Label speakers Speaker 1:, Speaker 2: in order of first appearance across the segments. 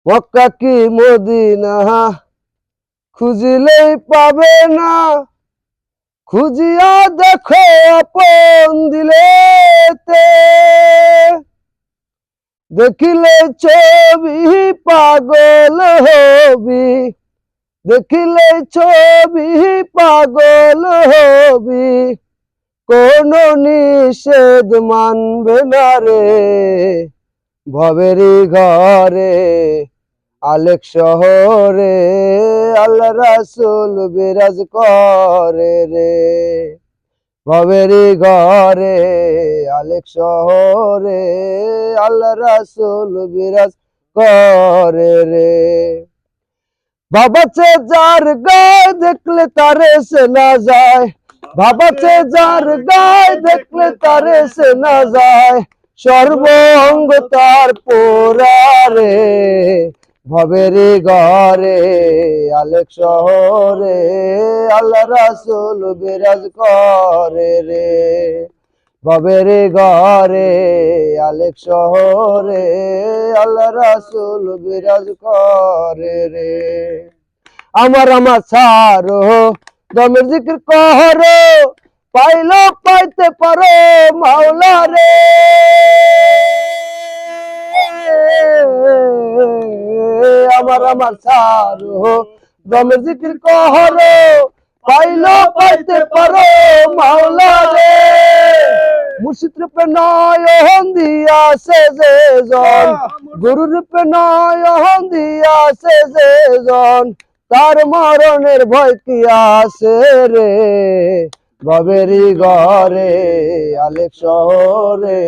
Speaker 1: মক্কা কি মদিনা খুঁজিলেই পাবে না, খুঁজিয়া দেখো আপন দিলেতে, দেখিলে ছবি পাগল হবি, দেখিলে ছবি পাগল হবি, কোন নিষেধ মানবে না রে। ভবেরি ঘরে আলেক শহরে আল্লাহ রাসূল বিরাজ করে রে। ভবেরি ঘরে আলেক শহরে আল্লাহ রাসূল বিরাজ করে রে। বাবাছে যার গায়ে দেখলে তারে সে না যায়, বাবাছে যার গায়ে দেখলে তারে সে না যায়, সর্বঙ্গ তার পোড়ারে। ভবেরি ঘরে আলেক শহরে আল্লাহ রাসূল বিরাজ করে রে। ভবেরি ঘরে আলেক শহরে আল্লাহ রাসূল বিরাজ করে রে। আমার ছাড়ো দমের জিকির করো, পাইলো পাইতে পারো মাওলা রে। আমার ছাড়ো দমের জিকির করো, পাইলো পাইতে পারো মাওলা রে। মুর্শিদ রূপে নয়ন দিয়াছে যে জন, গুরু রূপে নয়ন দিয়াছে যে জন, তার মরণের ভয় কি আছে রে। ভবেরি ঘরে আলেক শহরে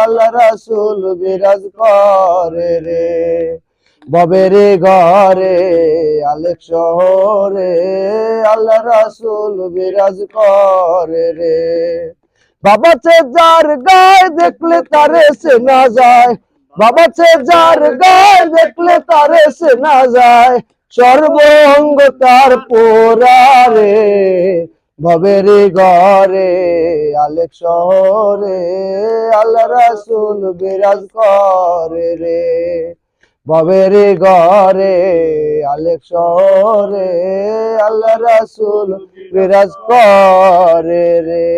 Speaker 1: আল্লাহ রাসূল বিরাজ করে রে। ভবেরি ঘরে আলেক শহরে আল্লাহ রাসূল বিরাজ করে রে। বাবাছে যার গায়ে দেখলে তারে সে না যায়, বাবাছে যার গায়ে দেখলে তারে সে না যায়, সর্বঙ্গ তার পোড়ারে। ভবেরি ঘরে আলেক শহরে আল্লাহ রাসূল বিরাজ করে রে। ভবেরি ঘরে আলেক শহরে আল্লাহ রাসূল বিরাজ করে রে।